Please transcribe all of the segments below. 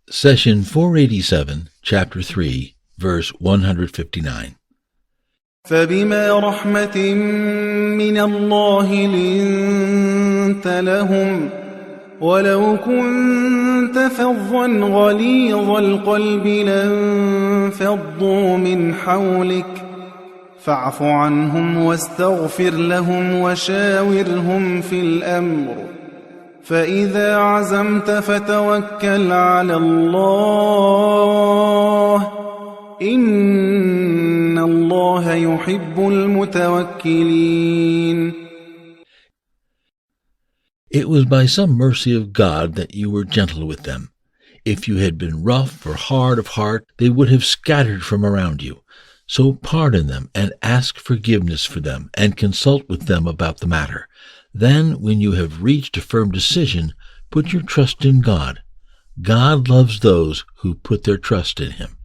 Session 487, Chapter 3, Verse 159. فبما رحمة من الله لنت لهم ولو كنت فظا غليظ القلب لانفضوا من حولك فاعف عنهم واستغفر لهم وشاورهم في الأمر فإذا عزمت فتوكل على الله إن الله يحب المتوكلين. It was by some mercy of God that you were gentle with them. If you had been rough or hard of heart, they would have scattered from around you. So pardon them and ask forgiveness for them and consult with them about the matter. Then, when you have reached a firm decision, put your trust in God. God loves those who put their trust in Him.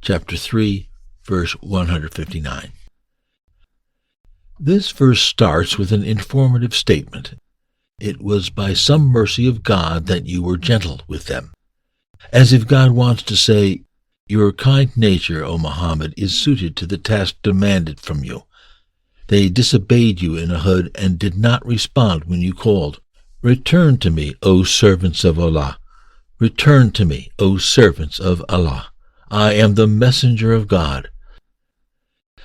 Chapter 3, verse 159. This verse starts with an informative statement. It was by some mercy of God that you were gentle with them. As if God wants to say, your kind nature, O Muhammad, is suited to the task demanded from you. They disobeyed you in Uhud and did not respond when you called. Return to me, O servants of Allah. Return to me, O servants of Allah. I am the messenger of God.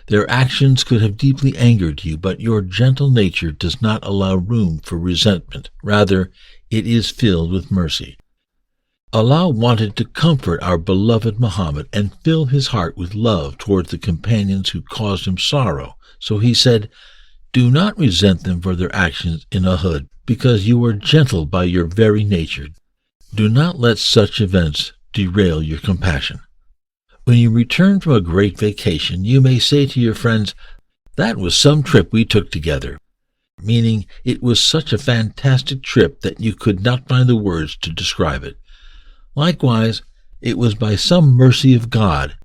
Their actions could have deeply angered you, but your gentle nature does not allow room for resentment. Rather, it is filled with mercy. Allah wanted to comfort our beloved Muhammad and fill his heart with love towards the companions who caused him sorrow. So he said, do not resent them for their actions in Uhud, because you were gentle by your very nature. Do not let such events derail your compassion. When you return from a great vacation, you may say to your friends, that was some trip we took together, meaning it was such a fantastic trip that you could not find the words to describe it. Likewise, it was by some mercy of God,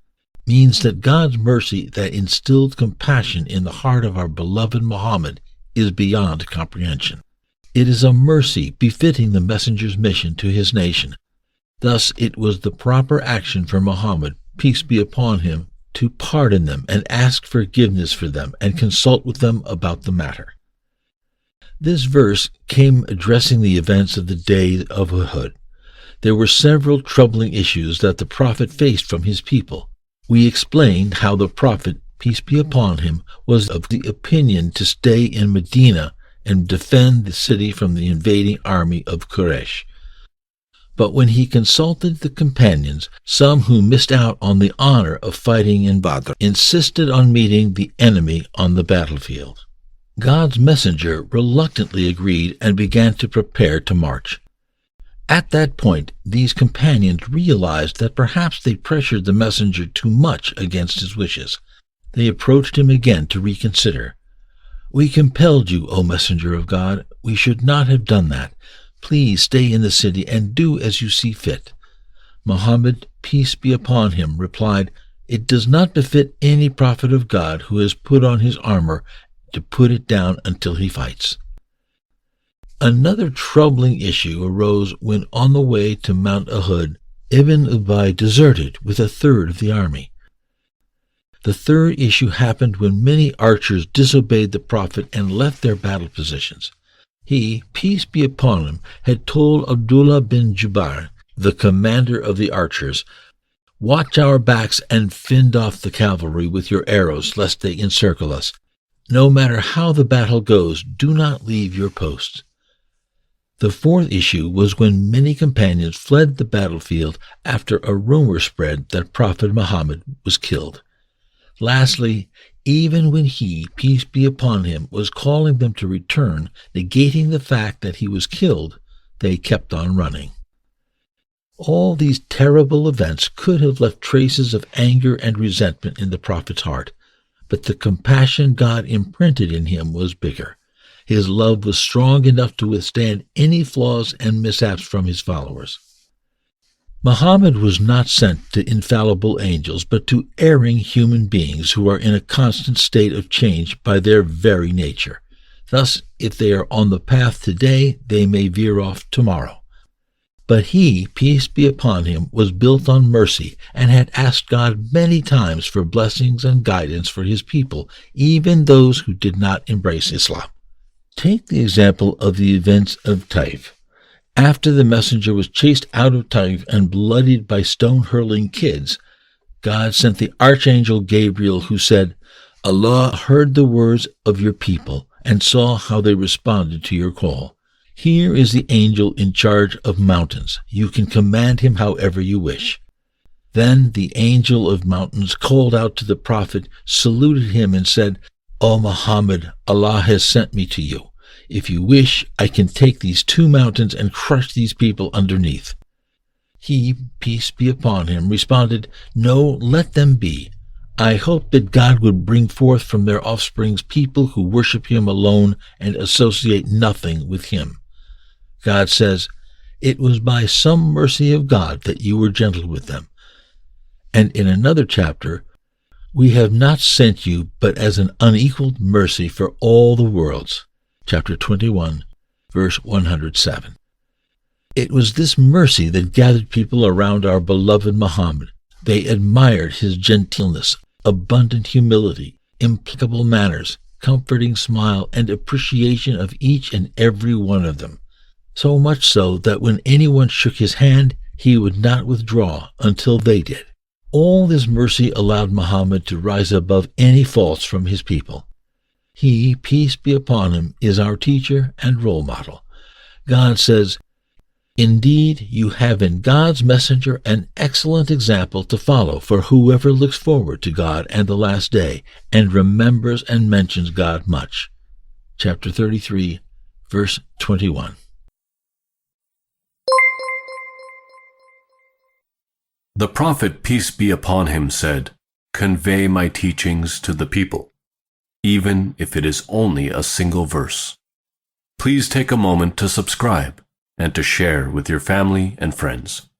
means that God's mercy that instilled compassion in the heart of our beloved Muhammad is beyond comprehension. It is a mercy befitting the messenger's mission to his nation. Thus it was the proper action for Muhammad, peace be upon him, to pardon them and ask forgiveness for them and consult with them about the matter. This verse came addressing the events of the day of Uhud. There were several troubling issues that the Prophet faced from his people. We explained how the Prophet, peace be upon him, was of the opinion to stay in Medina and defend the city from the invading army of Quraysh. But when he consulted the companions, some who missed out on the honor of fighting in Badr insisted on meeting the enemy on the battlefield. God's messenger reluctantly agreed and began to prepare to march. At that point, these companions realized that perhaps they pressured the messenger too much against his wishes. They approached him again to reconsider. We compelled you, O messenger of God. We should not have done that. Please stay in the city and do as you see fit. Muhammad, peace be upon him, replied, it does not befit any prophet of God who has put on his armor to put it down until he fights. Another troubling issue arose when on the way to Mount Uhud, Ibn Ubay deserted with a third of the army. The third issue happened when many archers disobeyed the Prophet and left their battle positions. He, peace be upon him, had told Abdullah bin Jubair, the commander of the archers, watch our backs and fend off the cavalry with your arrows, lest they encircle us. No matter how the battle goes, do not leave your posts. The fourth issue was when many companions fled the battlefield after a rumor spread that Prophet Mahammad was killed. Lastly, even when he, peace be upon him, was calling them to return, negating the fact that he was killed, they kept on running. All these terrible events could have left traces of anger and resentment in the Prophet's heart, but the compassion God imprinted in him was bigger. His love was strong enough to withstand any flaws and mishaps from his followers. Muhammad was not sent to infallible angels, but to erring human beings who are in a constant state of change by their very nature. Thus, if they are on the path today, they may veer off tomorrow. But he, peace be upon him, was built on mercy and had asked God many times for blessings and guidance for his people, even those who did not embrace Islam. Take the example of the events of Taif. After the messenger was chased out of Taif and bloodied by stone-hurling kids, God sent the archangel Gabriel, who said, Allah heard the words of your people and saw how they responded to your call. Here is the angel in charge of mountains. You can command him however you wish. Then the angel of mountains called out to the prophet, saluted him, and said, O Muhammad, Allah has sent me to you. If you wish, I can take these 2 mountains and crush these people underneath. He, peace be upon him, responded, No, let them be. I hope that God would bring forth from their offsprings people who worship him alone and associate nothing with him. God says, It was by some mercy of God that you were gentle with them. And in another chapter, We have not sent you but as an unequaled mercy for all the worlds. Chapter 21, verse 107. It was this mercy that gathered people around our beloved Muhammad. They admired his gentleness, abundant humility, impeccable manners, comforting smile, and appreciation of each and every one of them. So much so that when anyone shook his hand, he would not withdraw until they did. All this mercy allowed Muhammad to rise above any faults from his people. He, peace be upon him, is our teacher and role model. God says, Indeed, you have in God's messenger an excellent example to follow for whoever looks forward to God and the last day, and remembers and mentions God much. Chapter 33, verse 21. The Prophet, peace be upon him, said, Convey my teachings to the people, even if it is only a single verse. Please take a moment to subscribe and to share with your family and friends.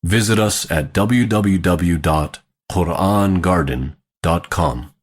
Visit us at www.QURANGARDEN.com.